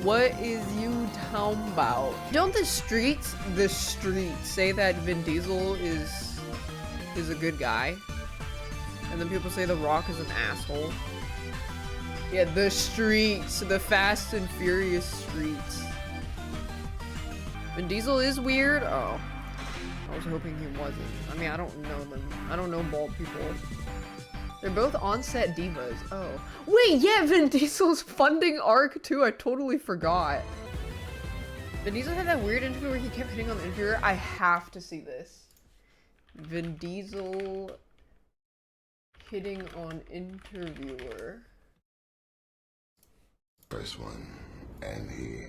What is you talking about? Don't the streets say that Vin Diesel is a good guy? And then people say The Rock is an asshole. Yeah, the streets, the Fast and Furious streets. Vin Diesel is weird? Oh. I was hoping he wasn't. I mean, I don't know them. I don't know bald people. They're both on-set divas. Oh. Wait, yeah, Vin Diesel's funding arc too. I totally forgot. Vin Diesel had that weird interview where he kept hitting on the interviewer. I have to see this. Vin Diesel hitting on interviewer. First one, and he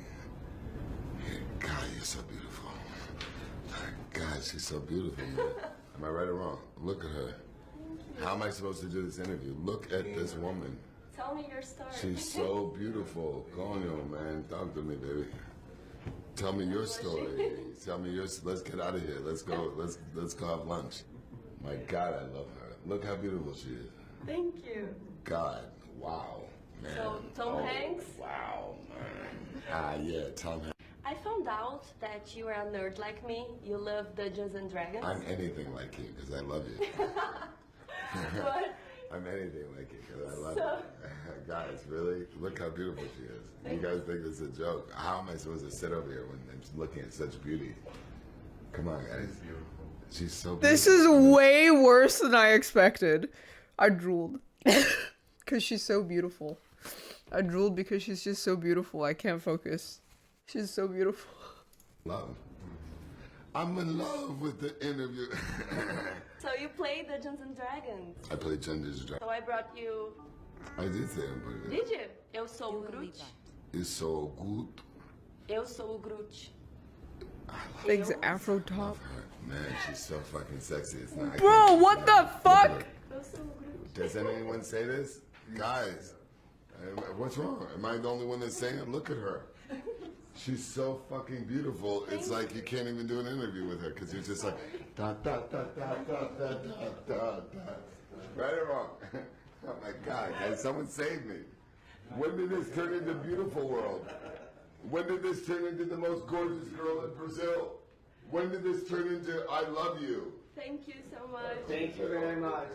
God, you're so beautiful. God, she's so beautiful, man. Am I right or wrong? Look at her. How am I supposed to do this interview? Look at this woman. Tell me your story. She's so beautiful. Go on, man. Talk to me, baby. Tell me your story. Tell me yours. Let's get out of here. Let's go. Let's go have lunch. My God, I love her. Look how beautiful she is. Thank you. God, wow, man. So, Tom Hanks? Wow, man. Yeah, Tom Hanks. I found out that you are a nerd like me. You love Dungeons and Dragons. I'm anything like you because I love you. What? I'm anything like you because I love you. Guys, really? Look how beautiful she is. You guys think this is a joke. How am I supposed to sit over here when I'm looking at such beauty? Come on, guys. She's so beautiful. This is way worse than I expected. I drooled. Because she's so beautiful. I drooled because she's just so beautiful. I can't focus. She's so beautiful. Love. I'm in love with the interview. So you play Dungeons and Dragons. I play Dungeons and Dragons. So I brought you... I did say I put it. Did you? Eu sou o Groot. It's so good. Eu sou o Groot. Thanks, Afro top. Man, she's so fucking sexy. It's not. Bro, what the fuck? Eu sou o Groot. Does anyone say this? Guys, what's wrong? Am I the only one that's saying it? Look at her. She's so fucking beautiful. It's like you can't even do an interview with her because you're just like da da da da da da da da da. Right or wrong? Oh my God, guys, someone save me. When did this turn into beautiful world? When did this turn into the most gorgeous girl in Brazil? When did this turn into I love you? Thank you so much. Thank you very much.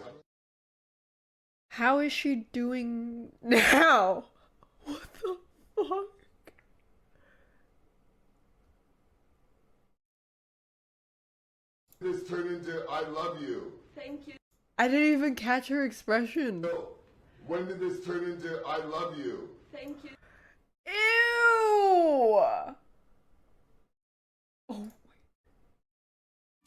How is she doing now? What the fuck? This turned into I love you. Thank you. I didn't even catch her expression. When did this turn into I love you? Thank you. Ew! Oh.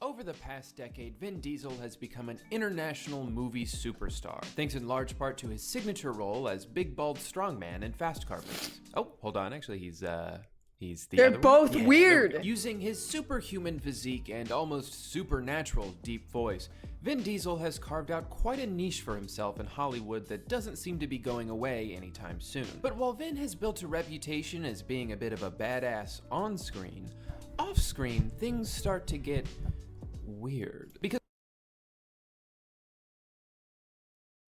Over the past decade, Vin Diesel has become an international movie superstar, thanks in large part to his signature role as big bald strongman in fast car movies. Oh, hold on, actually he's the They're other both one. Yeah, weird. Using his superhuman physique and almost supernatural deep voice, Vin Diesel has carved out quite a niche for himself in Hollywood that doesn't seem to be going away anytime soon. But while Vin has built a reputation as being a bit of a badass on screen, off screen things start to get weird. Because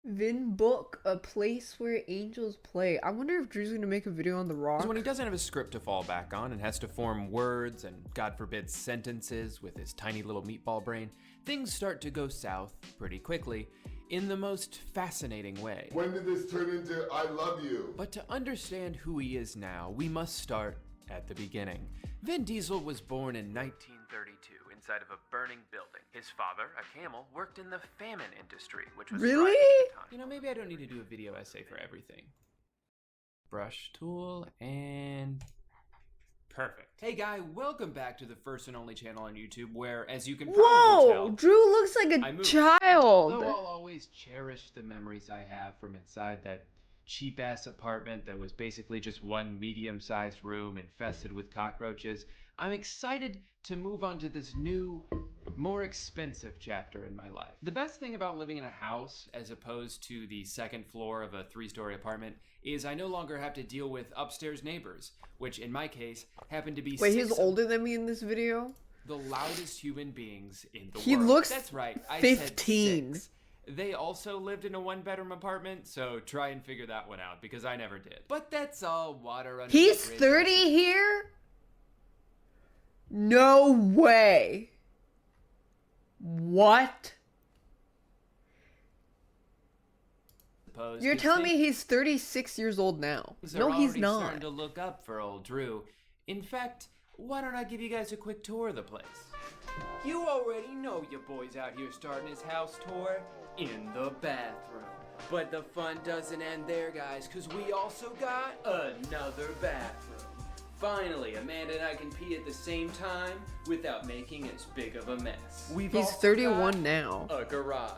Vin book, a place where angels play. I wonder if Drew's gonna make a video on The Rock. when he doesn't have a script to fall back on and has to form words and, God forbid, sentences with his tiny little meatball brain, things start to go south pretty quickly in the most fascinating way. When did this turn into I love you? But to understand who he is now, we must start at the beginning. Vin Diesel was born in 1932 inside of a burning building. His father, a camel, worked in the famine industry, which was Really? thriving at the time. You know, maybe I don't need to do a video essay for everything. Brush tool and perfect. Hey guy, welcome back to the first and only channel on YouTube where, as you can probably Whoa! tell, Drew looks like I a moved. child. Though I'll always cherish the memories I have from inside that cheap-ass apartment that was basically just one medium-sized room infested with cockroaches, I'm excited to move on to this new, more expensive chapter in my life. The best thing about living in a house, as opposed to the second floor of a 3-story apartment, is I no longer have to deal with upstairs neighbors, which in my case happen to be Wait, 6 he's of older than me in this video? the loudest human beings in the He world. looks That's right. I 15. Said 6. they also lived in a one-bedroom apartment, so try and figure that one out, because I never did. But that's all water under He's the bridge. 30 here? No way. What? You're telling me he's 36 years old now? No, he's not. Starting to look up for old Drew. In fact, why don't I give you guys a quick tour of the place? You already know your boy's out here starting his house tour in the bathroom. But the fun doesn't end there, guys, because we also got another bathroom. Finally, Amanda and I can pee at the same time without making as big of a mess. He's 31 now. A garage,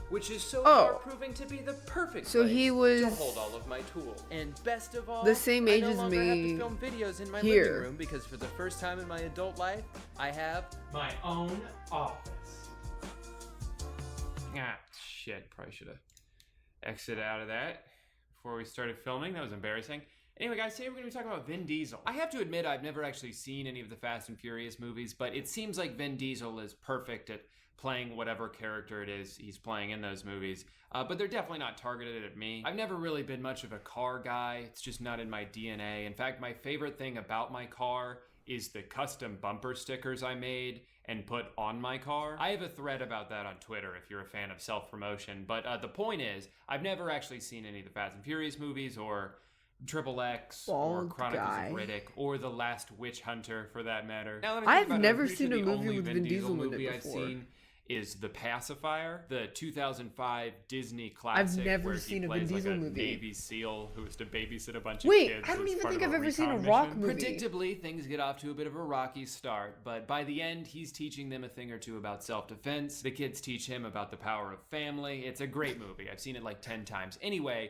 which is so far proving to be the perfect place he was to hold all of my tools. And best of all, the same age I no as longer me have to film videos in my here. living room because for the first time in my adult life, I have my own office. Ah, shit, probably should have exited out of that before we started filming. That was embarrassing. Anyway, guys, today we're going to be talking about Vin Diesel. I have to admit, I've never actually seen any of the Fast and Furious movies, but it seems like Vin Diesel is perfect at playing whatever character it is he's playing in those movies. But they're definitely not targeted at me. I've never really been much of a car guy. It's just not in my DNA. In fact, my favorite thing about my car is the custom bumper stickers I made and put on my car. I have a thread about that on Twitter if you're a fan of self-promotion. But the point is, I've never actually seen any of the Fast and Furious movies or Triple X or Chronicles of Riddick or The Last Witch Hunter for that matter. Now, I've never seen a movie with Vin Diesel in it I've before. seen is The Pacifier, the 2005 Disney classic. I've never where seen he a plays Vin Diesel like a movie. Navy SEAL who is to babysit a bunch Wait, of kids. I don't as even part think of I've a ever seen a recon rock mission. movie. Predictably, things get off to a bit of a rocky start, but by the end, he's teaching them a thing or two about self-defense. The kids teach him about the power of family. It's a great movie. I've seen it like 10 times. Anyway,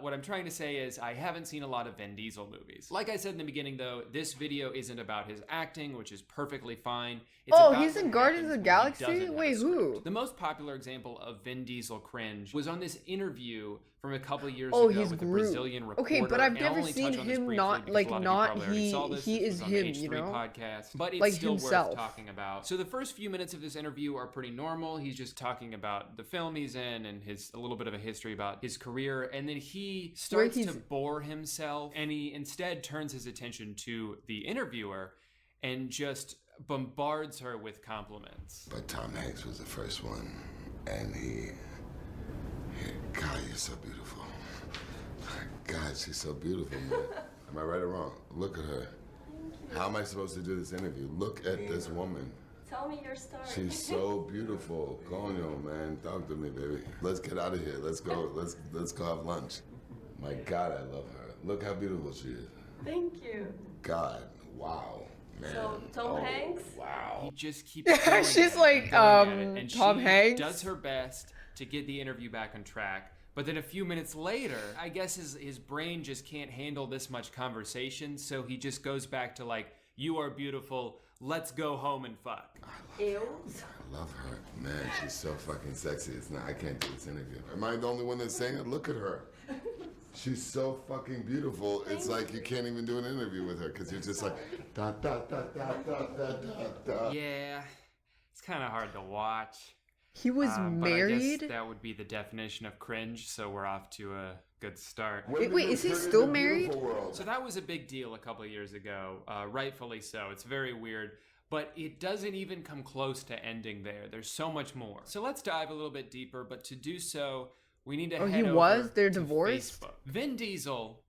what I'm trying to say is I haven't seen a lot of Vin Diesel movies. Like I said in the beginning, though, this video isn't about his acting, which is perfectly fine. It's about he's in what Guardians happens of the when he Galaxy? doesn't have a Wait, script. who? The most popular example of Vin Diesel cringe was on this interview from a couple years Oh, ago he's with a Groot. Brazilian reporter. Okay, but I've and I'll never only seen touch on this him briefly not because like a lot of not people probably already saw this. he This is was on him, the H3 you know? podcast, but it's Like still himself. worth talking about. So the first few minutes of this interview are pretty normal. He's just talking about the film he's in and a little bit of a history about his career, and then he starts to bore himself, and he instead turns his attention to the interviewer and just bombards her with compliments. But Tom Hanks was the first one, and God, you're so beautiful. God, she's so beautiful, man. Am I right or wrong? Look at her. How am I supposed to do this interview? Look at this woman. Tell me your story. She's so beautiful. Coño, man. Talk to me, baby. Let's get out of here. Let's go. Let's go have lunch. My God, I love her. Look how beautiful she is. Thank you. God, wow. Man. So, Tom Hanks? Wow. He just keeps going She's at like, it, going at it, and Tom she Hanks? does her best to get the interview back on track. But then a few minutes later, I guess his brain just can't handle this much conversation, so he just goes back to like, you are beautiful, let's go home and fuck. Ew. I love her. Man, she's so fucking sexy. I can't do this interview. Am I the only one that's saying it? Look at her. She's so fucking beautiful. It's like you can't even do an interview with her because you're just like, da da da da da da da. Yeah, it's kind of hard to watch. He was But I married? guess that would be the definition of cringe, so we're off to a good start. Wait, is he still married? So that was a big deal a couple of years ago, rightfully so. It's very weird, but it doesn't even come close to ending there. There's so much more. So let's dive a little bit deeper, but to do so, we need to head over They're to divorced? Facebook. Vin Diesel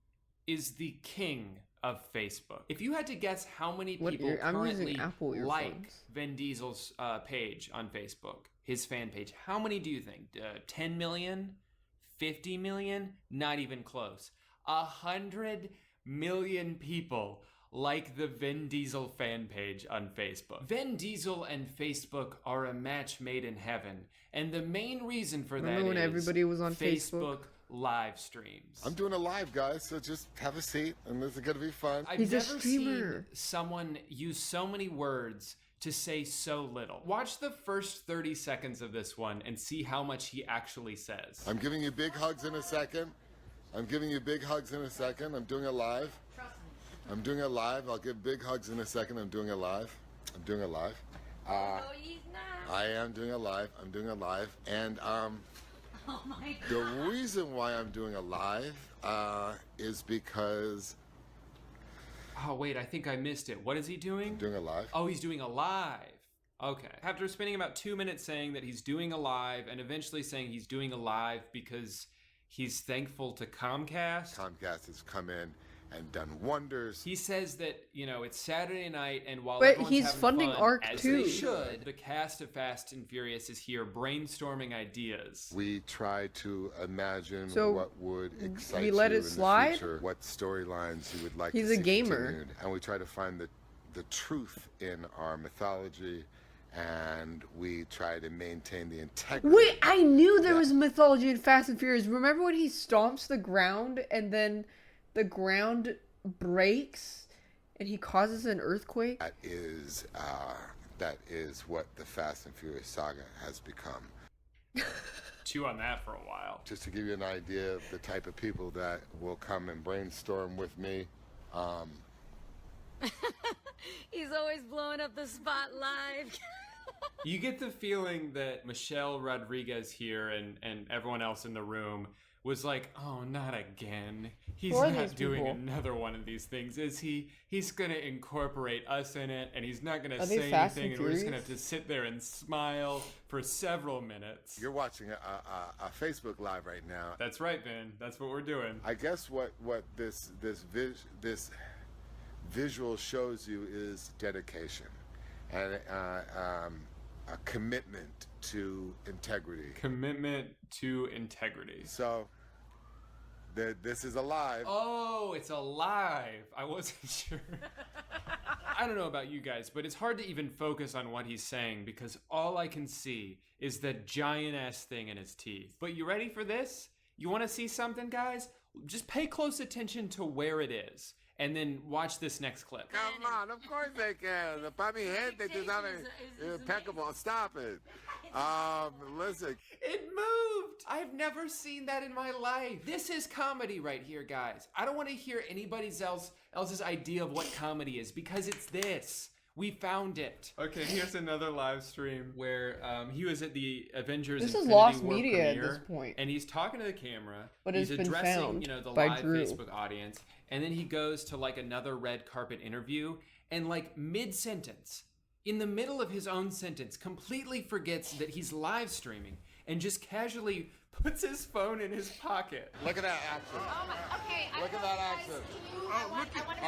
is the king of Facebook. If you had to guess how many people currently like Vin Diesel's page on Facebook, his fan page, how many do you think? 10 million? 50 million? Not even close. 100 million people like the Vin Diesel fan page on Facebook. Vin Diesel and Facebook are a match made in heaven, and the main reason for that when is everybody was on Facebook live streams. I'm doing a live, guys, so just have a seat, and this is gonna be fun. I've He's a never streamer. seen someone use so many words to say so little. Watch the first 30 seconds of this one and see how much he actually says. I'm giving you big hugs in a second. I'm doing a live. I'm doing a live. I'll give big hugs in a second. I'm doing a live. No, he's not. I am doing a live. I'm doing a live. And Oh my God. The reason why I'm doing a live is because... Oh, wait, I think I missed it. What is he doing? Doing a live? Oh, he's doing a live. Okay. After spending about 2 minutes saying that he's doing a live and eventually saying he's doing a live because he's thankful to Comcast. Comcast has come in and done wonders. He says that, you know, it's Saturday night and while But everyone's he's having funding fun, ARC as too. they should, the cast of Fast and Furious is here brainstorming ideas. We try to imagine So, what would excite we you let it in the slide? future, what storylines you would like He's to a see gamer. continued. And we try to find the truth in our mythology, and we try to maintain the integrity. Wait, I knew there Yeah. was mythology in Fast and Furious. Remember when he stomps the ground and then the ground breaks and he causes an earthquake? That is what the Fast and Furious saga has become. Chew on that for a while. Just to give you an idea of the type of people that will come and brainstorm with me. He's always blowing up the spot live. You get the feeling that Michelle Rodriguez here and everyone else in the room was like, oh, not again. He's Who are not these doing people? another one of these things, is he? He's going to incorporate us in it, and he's not going to Are they say Fast anything, and and we're just going to Furious? have to sit there and smile for several minutes. You're watching a Facebook Live right now. That's right, Vin. That's what we're doing. I guess what this visual shows you is dedication and a commitment to integrity. Commitment to integrity. So this is alive. Oh, it's alive. I wasn't sure. I don't know about you guys, but it's hard to even focus on what he's saying because all I can see is that giant ass thing in his teeth. But you ready for this? You want to see something, guys? Just pay close attention to where it is and then watch this next clip. Come on, of course they can. The puppy head, they just have it impeccable. Stop it. Listen. It moved! I've never seen that in my life. This is comedy right here, guys. I don't want to hear anybody else's idea of what comedy is because it's this. We found it. Okay, here's another live stream where he was at the Avengers This is Infinity lost War media at premiere, this point. and he's talking to the camera. But he's it's been addressing, found you know, the by live Drew. Facebook audience, and then he goes to like another red carpet interview, and like mid-sentence, in the middle of his own sentence, completely forgets that he's live streaming and just casually puts his phone in his pocket. Look at that action. Okay. Look at that action. All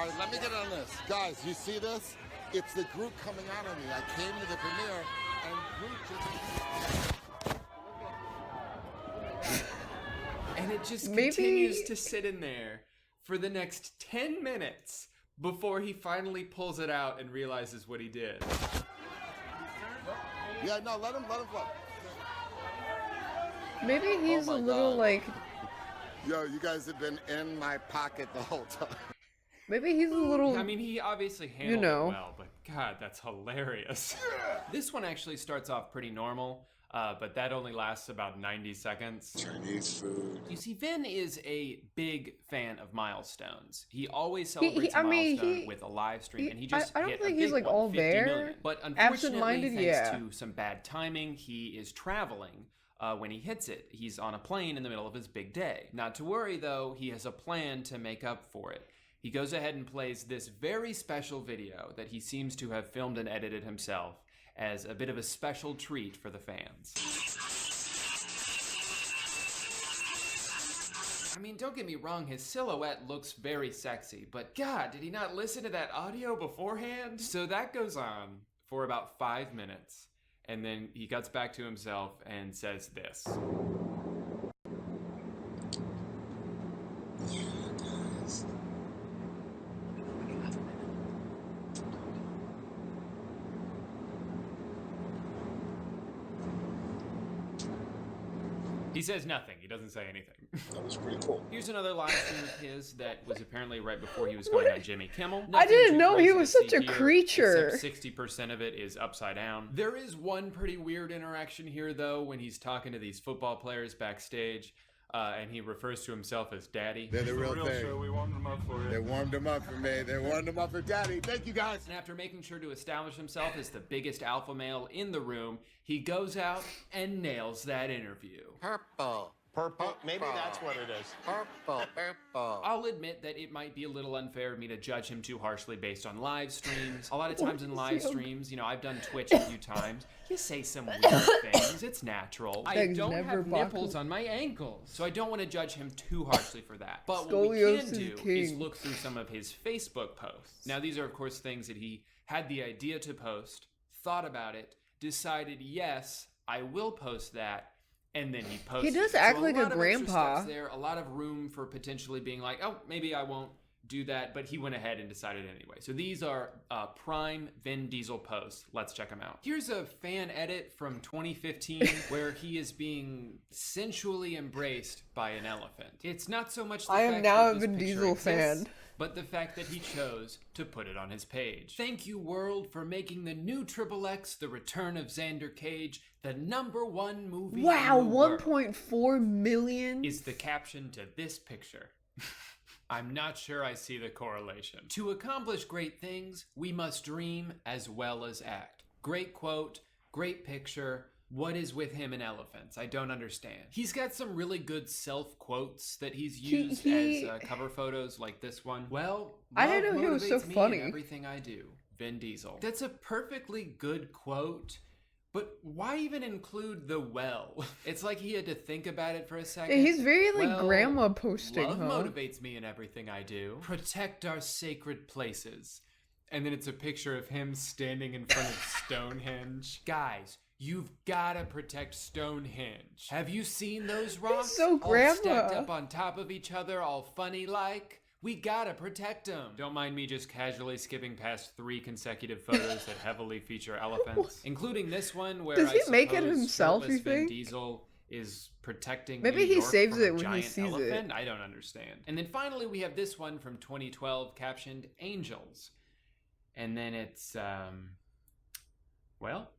right, let me get on this. Guys, you see this? It's the Groot coming out on me. I came to the premiere, and Groot just... And it just Maybe- continues to sit in there for the next 10 minutes before he finally pulls it out and realizes what he did. Yeah, no, let him flow. Maybe he's Oh a my little God. like, Yo, you guys have been in my pocket the whole time. maybe he's a little, I mean, he obviously handled know. it well, but God, that's hilarious. This one actually starts off pretty normal, but that only lasts about 90 seconds. Chinese food. You see, Vin is a big fan of milestones. He always celebrates I a mean, milestone with a live stream, and he I just don't hit think a he's, big like, one, all 50 there. million. But unfortunately, Absent-minded, thanks yeah. to some bad timing, he is traveling when he hits it. He's on a plane in the middle of his big day. Not to worry, though, he has a plan to make up for it. He goes ahead and plays this very special video that he seems to have filmed and edited himself as a bit of a special treat for the fans. I mean, don't get me wrong, his silhouette looks very sexy, but God, did he not listen to that audio beforehand? So that goes on for about 5 minutes, and then he gets back to himself and says this. He says nothing. He doesn't say anything. That was pretty cool. Here's another live stream of his that was apparently right before he was going on Jimmy Kimmel. I didn't Nothing too know he crazy was to such see a here, creature. Except 60% of it is upside down. There is one pretty weird interaction here, though, when he's talking to these football players backstage. and he refers to himself as Daddy. They're the real thing. Show. We warmed them up for you. They warmed him up for me. They warmed him up for Daddy. Thank you, guys. And after making sure to establish himself as the biggest alpha male in the room, he goes out and nails that interview. Purple. Purple? Maybe that's what it is. Purple. Purple. I'll admit that it might be a little unfair of me to judge him too harshly based on live streams. A lot of times in live streams, you know, I've done Twitch a few times. You say some weird things. It's natural. I don't have nipples on my ankles, so I don't want to judge him too harshly for that. But what we can do is look through some of his Facebook posts. Now, these are, of course, things that he had the idea to post, thought about it, decided, yes, I will post that, and then he posted. He does act so like a grandpa. There, a lot of room for potentially being like, oh, maybe I won't do that, but he went ahead and decided anyway. So these are prime Vin Diesel posts. Let's check them out. Here's a fan edit from 2015 where he is being sensually embraced by an elephant. It's not so much the I fact am now that a this Vin picture Diesel exists, fan. but the fact that he chose to put it on his page. Thank you, world, for making the new XXX, The Return of Xander Cage, the #1 movie. Wow, in the world, 1.4 million? is the caption to this picture. I'm not sure I see the correlation. To accomplish great things, we must dream as well as act. Great quote, great picture. What is with him and elephants? I don't understand. He's got some really good self-quotes that he's used as cover photos, like this one. Well, I didn't know he was so motivates me funny. in everything I do. Vin Diesel. That's a perfectly good quote, but why even include the well? It's like he had to think about it for a second. Yeah, he's very like Well, grandma posting, love huh? motivates me in everything I do. Protect our sacred places. And then it's a picture of him standing in front of Stonehenge. Guys, you've gotta protect Stonehenge. Have you seen those rocks? so grandma. All stacked up on top of each other, all funny like? We gotta protect them. Don't mind me just casually skipping past 3 consecutive photos that heavily feature elephants, including this one where Does he I make it suppose himself, shirtless you Vin think? Diesel is protecting Maybe New he York saves from a it when he giant sees it. elephant? I don't understand. And then finally we have this one from 2012 captioned Angels. And then it's, well,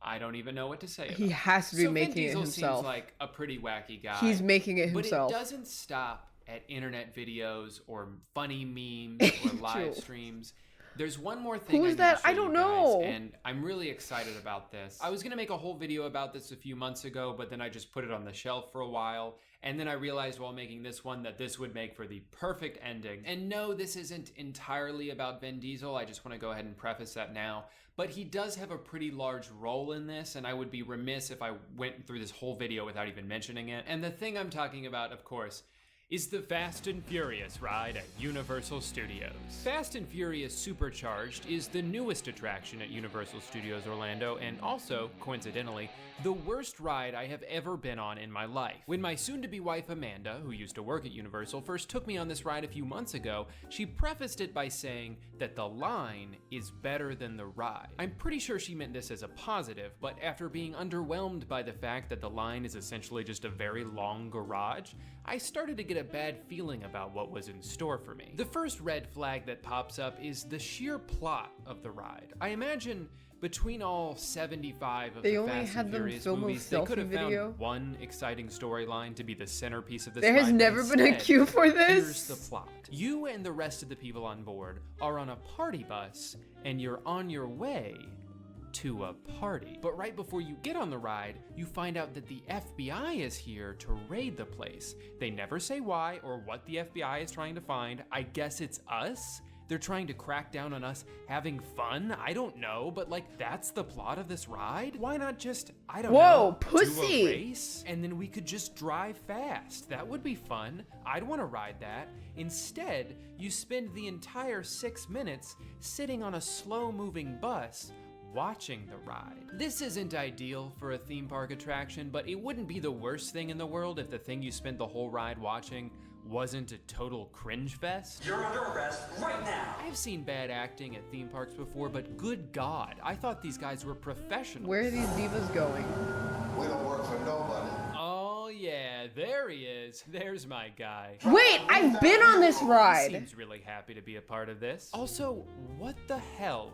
I don't even know what to say about He has to be so making Vin it Diesel himself. seems like a pretty wacky guy. He's making it himself. But it doesn't stop at internet videos or funny memes or live Angels. streams. There's one more thing. Who's I need that? to show I don't you guys, know. and I'm really excited about this. I was gonna make a whole video about this a few months ago, but then I just put it on the shelf for a while. And then I realized while making this one that this would make for the perfect ending. And no, this isn't entirely about Vin Diesel. I just want to go ahead and preface that now. But he does have a pretty large role in this, and I would be remiss if I went through this whole video without even mentioning it. And the thing I'm talking about, of course, is the Fast and Furious ride at Universal Studios. Fast and Furious Supercharged is the newest attraction at Universal Studios Orlando, and also, coincidentally, the worst ride I have ever been on in my life. When my soon-to-be wife Amanda, who used to work at Universal, first took me on this ride a few months ago, she prefaced it by saying that the line is better than the ride. I'm pretty sure she meant this as a positive, but after being underwhelmed by the fact that the line is essentially just a very long garage, I started to get a bad feeling about what was in store for me. The first red flag that pops up is the sheer plot of the ride. I imagine between all 75 of They the only Fast had and them Furious film a movies, they could have selfie video. found one exciting storyline to be the centerpiece of this There has ride, but never been a instead, queue for this. Here's the plot. You and the rest of the people on board are on a party bus, and you're on your way to a party. But right before you get on the ride, you find out that the FBI is here to raid the place. They never say why or what the FBI is trying to find. I guess it's us? They're trying to crack down on us having fun? I don't know, but like that's the plot of this ride? Why not just, I don't know, pussy. do a race? And then we could just drive fast. That would be fun. I'd want to ride that. Instead, you spend the entire 6 minutes sitting on a slow-moving bus watching the ride. This isn't ideal for a theme park attraction, but it wouldn't be the worst thing in the world if the thing you spent the whole ride watching wasn't a total cringe fest. You're under arrest right now. I've seen bad acting at theme parks before, but good God, I thought these guys were professionals. Where are these divas going? We don't work for nobody. Oh yeah, there he is. There's my guy. Wait, I've been on this He ride. seems really happy to be a part of this. Also, what the hell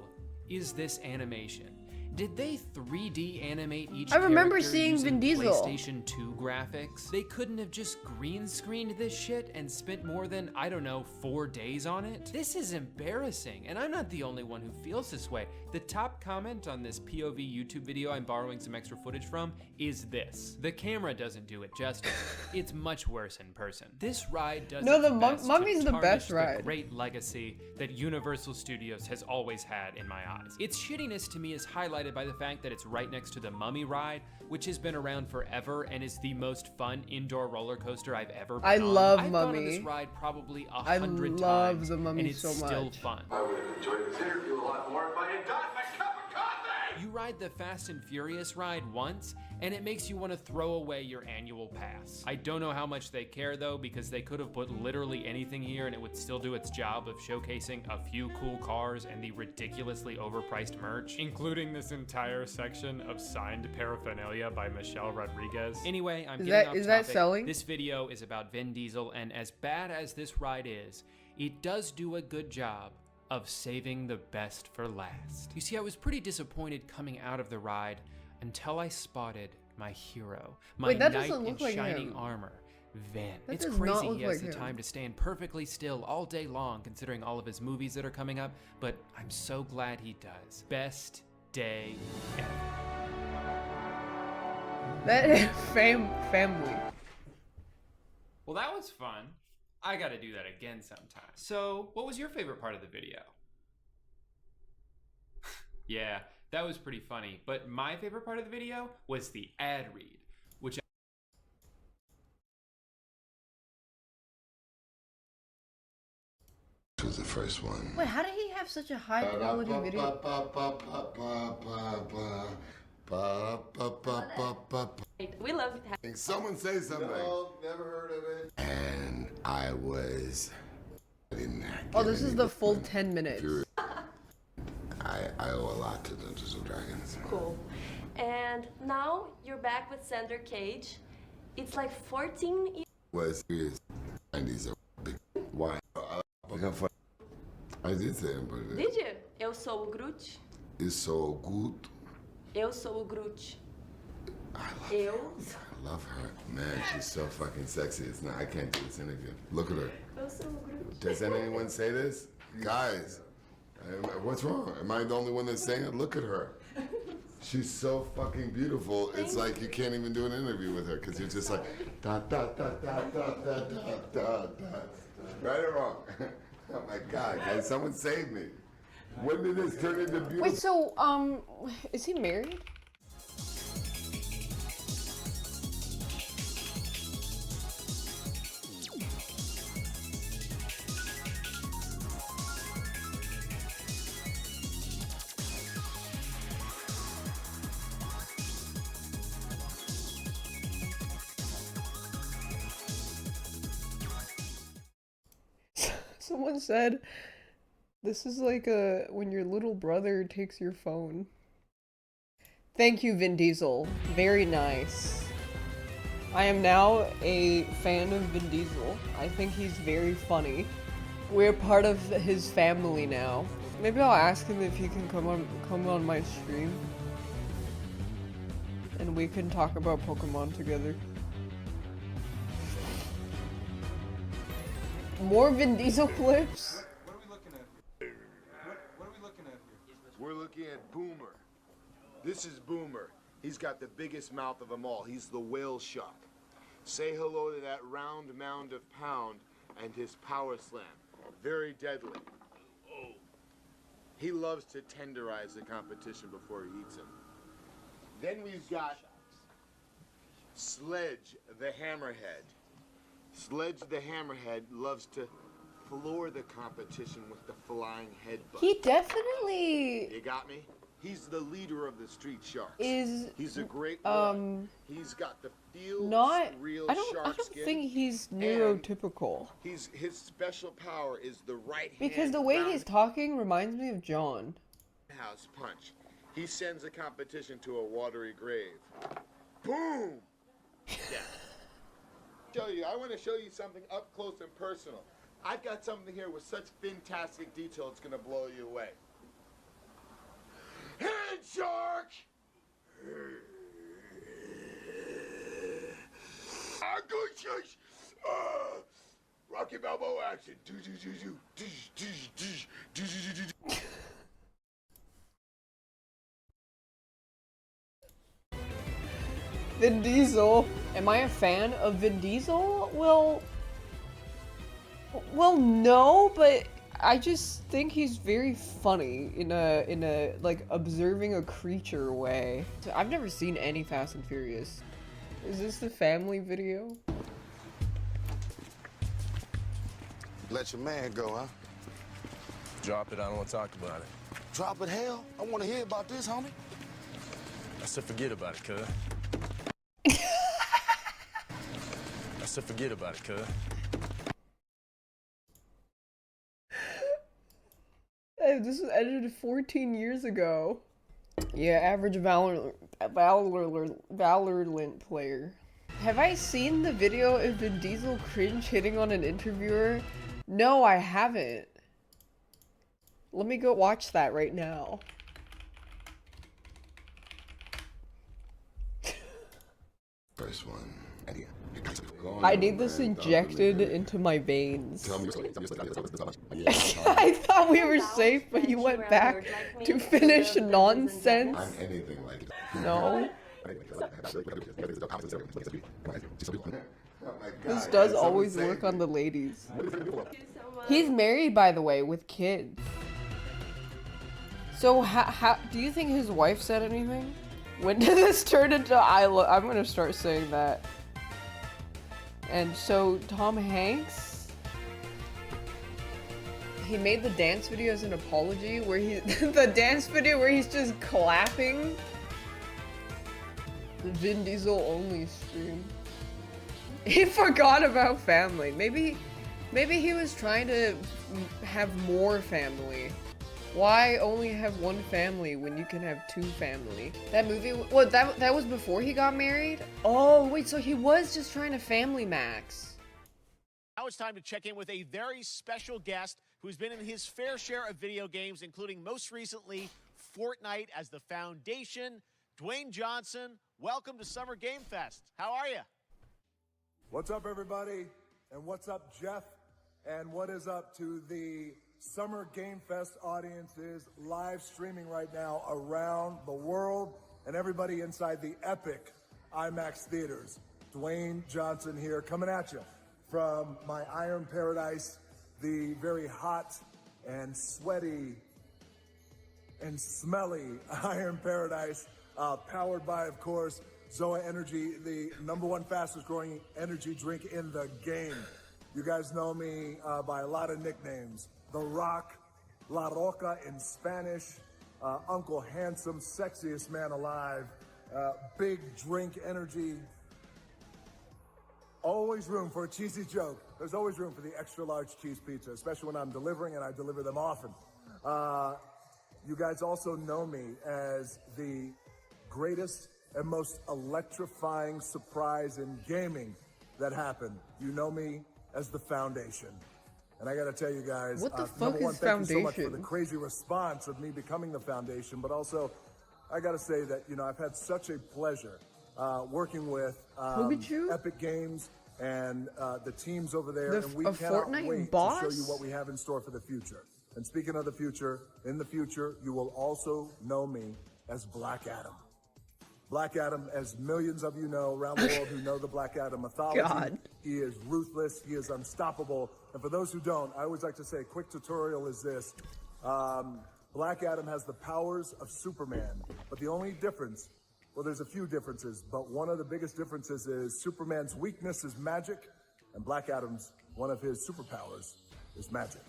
is this animation? Did they 3D animate each I remember character seeing using Vin Diesel. PlayStation 2 graphics? They couldn't have just green screened this shit and spent more than, I don't know, 4 days on it? This is embarrassing, and I'm not the only one who feels this way. The top comment on this POV YouTube video I'm borrowing some extra footage from is this. The camera doesn't do it justice. It's much worse in person. This ride does No, its the best Mummy's to the tarnish best ride. the great legacy that Universal Studios has always had in my eyes. Its shittiness to me is highlighted by the fact that it's right next to the Mummy ride, which has been around forever and is the most fun indoor roller coaster I've ever been I on. love I've gone on Mummy. this ride probably I 100 love times, the Mummy and it's so still much. fun. I would have enjoyed this interview a lot more if I had gotten a cup of coffee! You ride the Fast and Furious ride once, and it makes you want to throw away your annual pass. I don't know how much they care though, because they could have put literally anything here and it would still do its job of showcasing a few cool cars and the ridiculously overpriced merch, including this entire section of signed paraphernalia by Michelle Rodriguez. Anyway, I'm getting off is that topic. selling? This video is about Vin Diesel, and as bad as this ride is, it does do a good job of saving the best for last. You see, I was pretty disappointed coming out of the ride until I spotted my hero, my Wait, that knight doesn't in look like shining him. armor, Vin. That It's does not crazy look he has like the him. time to stand perfectly still all day long considering all of his movies that are coming up, but I'm so glad he does. Best day ever. That family. Well, that was fun. I gotta do that again sometime. So, what was your favorite part of the video? Yeah, that was pretty funny, but my favorite part of the video was the ad read, which Was the first one. Wait, how did he have such a high quality video? We love it. Can someone say something? No, never heard of it. And I didn't Oh, get this is any the full different. 10 minutes. I owe a lot to Dungeons and Dragons. Cool. And now you're back with Sander Cage. It's like 14 years. Was serious. 90s are big. Why? I did say it, but Did you? Eu sou o Groot. it's so good. Eu sou o Groot. I Eu. love her. Man, she's so fucking sexy. It's not. I can't do this interview. Look at her. Eu sou o Groot. Does anyone say this? Guys, what's wrong? Am I the only one that's saying it? Look at her. She's so fucking beautiful. It's like you can't even do an interview with her because you're just like da da da da da da da da da. Right or wrong? Oh my God, guys, someone save me. When did this turn into beautiful? Wait, so, is he married? Someone said, this is like when your little brother takes your phone. Thank you, Vin Diesel. Very nice. I am now a fan of Vin Diesel. I think he's very funny. We're part of his family now. Maybe I'll ask him if he can come on my stream. And we can talk about Pokemon together. More Vin Diesel clips? What are we looking at here? What are we looking at here? We're looking at Boomer. This is Boomer. He's got the biggest mouth of them all. He's the whale shark. Say hello to that round mound of pound and his power slam. Very deadly. Oh. He loves to tenderize the competition before he eats him. Then we've got Sledge the Hammerhead. Sledge the Hammerhead loves to floor the competition with the flying headbutt. He definitely You got me? He's the leader of the street sharks. is He's a great one. He's got the feel not real I shark don't skin. think he's neurotypical. His special power is the right Because hand the way he's round talking reminds me of John. house punch. He sends the competition to a watery grave. Boom! Yeah. I want to show you something up close and personal. I've got something here with such fantastic detail it's going to blow you away. Hand Land shark! Good church! Rocky Balboa action. Vin Diesel. Am I a fan of Vin Diesel? Well, no, but I just think he's very funny in a like observing a creature way. I've never seen any Fast and Furious. Is this the family video? Let your man go, huh? Drop it, I don't want to talk about it. Drop it, hell. I want to hear about this, homie. I said forget about it, cuz. I said forget about it, cuz. Hey, this was edited 14 years ago. Yeah, average Valorant player. Have I seen the video of Vin Diesel cringe hitting on an interviewer? No, I haven't. Let me go watch that right now. First one. I need this injected into my veins. I thought we were safe, but you went back to finish nonsense. I'm anything like it. No. Oh This does always work on the ladies. He's married, by the way, with kids. So how do you think his wife said anything? When did this turn into I'm gonna start saying that. And so Tom Hanks, he made the dance video as an apology where the dance video where he's just clapping. The Vin Diesel only stream. He forgot about family. Maybe he was trying to have more family. Why only have one family when you can have two family? That movie, what, that was before he got married? Oh, wait, so he was just trying to family max. Now it's time to check in with a very special guest who's been in his fair share of video games, including most recently Fortnite as the foundation. Dwayne Johnson, welcome to Summer Game Fest. How are you? What's up, everybody? And what's up, Jeff? And what is up to the Summer Game Fest audiences live streaming right now around the world and everybody inside the epic IMAX theaters. Dwayne Johnson here, coming at you from my Iron Paradise, the very hot and sweaty and smelly Iron Paradise, powered by, of course, Zoa Energy, the #1 fastest growing energy drink in the game. You guys know me by a lot of nicknames. The Rock, La Roca in Spanish, Uncle Handsome, sexiest man alive, big drink energy. Always room for a cheesy joke. There's always room for the extra large cheese pizza, especially when I'm delivering, and I deliver them often. You guys also know me as the greatest and most electrifying surprise in gaming that happened. You know me as the Foundation. And I gotta tell you guys, what the fuck number one, is thank you so much for Foundation? the crazy response of me becoming the Foundation, but also, I gotta say that, you know, I've had such a pleasure working with Epic Games and the teams over there, and we cannot Fortnite wait boss? to show you what we have in store for the future. And speaking of the future, in the future, you will also know me as Black Adam. Black Adam, as millions of you know around the world who know the Black Adam mythology, God. He is ruthless, he is unstoppable. And for those who don't, I always like to say a quick tutorial is this. Black Adam has the powers of Superman, but the only difference, well, there's a few differences, but one of the biggest differences is Superman's weakness is magic, and Black Adam's, one of his superpowers, is magic.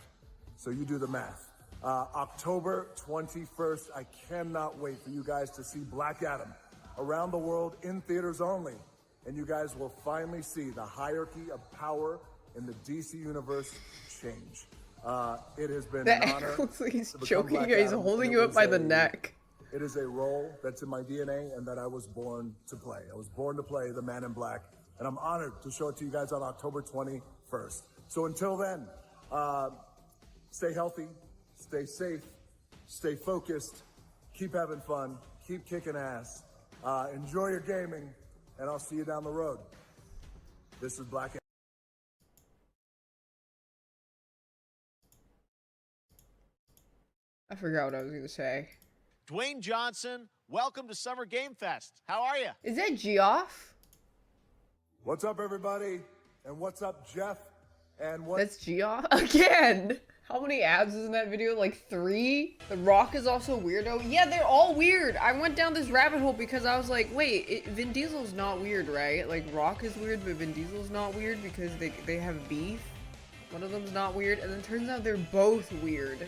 So you do the math. October 21st, I cannot wait for you guys to see Black Adam around the world in theaters only. And you guys will finally see the hierarchy of power in the DC universe change. It has been an honor. He's to become choking Black you, he's Adam, holding and you it up was by the neck. It is a role that's in my DNA and that I was born to play. I was born to play the Man in Black, and I'm honored to show it to you guys on October 21st. So until then, stay healthy, stay safe, stay focused, keep having fun, keep kicking ass, enjoy your gaming, and I'll see you down the road. This is Black. I forgot what I was gonna say. Dwayne Johnson, welcome to Summer Game Fest. How are you? Is that Geoff? What's up, everybody? And what's up, Jeff? And what? That's Geoff again. How many abs is in that video? Like 3? The Rock is also weirdo. Yeah, they're all weird. I went down this rabbit hole because I was like, wait, Vin Diesel's not weird, right? Like Rock is weird, but Vin Diesel's not weird because they have beef. One of them's not weird, and then it turns out they're both weird.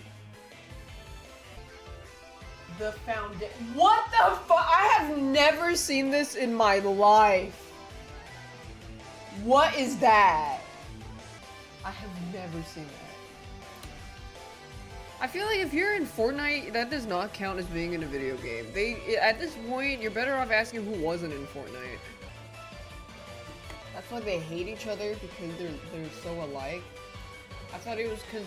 The foundation. What the fuck? I have never seen this in my life. What is that? I have never seen that. I feel like if you're in Fortnite, that does not count as being in a video game. At this point, you're better off asking who wasn't in Fortnite. That's why they hate each other, because they're so alike. I thought it was because,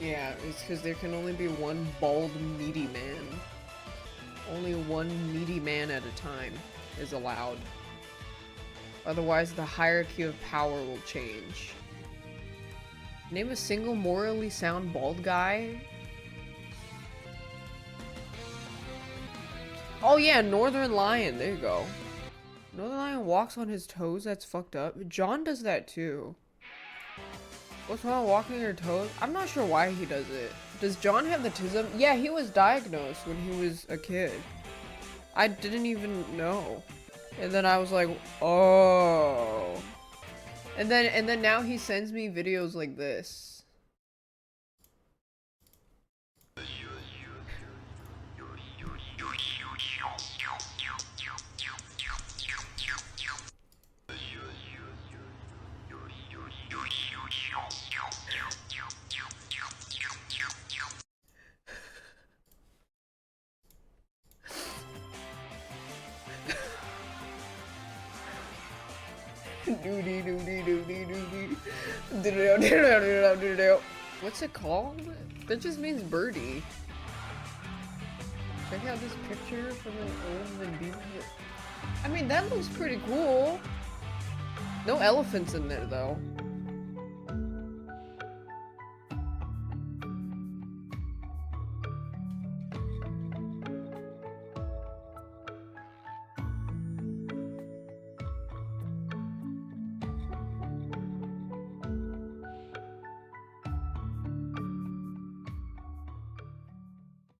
yeah, it's because there can only be one bald, meaty man. Only one meaty man at a time is allowed. Otherwise, the hierarchy of power will change. Name a single morally sound bald guy. Oh yeah, Northern Lion. There you go. Northern Lion walks on his toes. That's fucked up. John does that too. What's wrong with walking on your toes? I'm not sure why he does it. Does John have the tism? Yeah, he was diagnosed when he was a kid. I didn't even know. And then I was like, oh. And then now he sends me videos like this. What's it called? That just means birdie. Check out this picture from an old Vin Diesel. I mean, that looks pretty cool. No elephants in there though.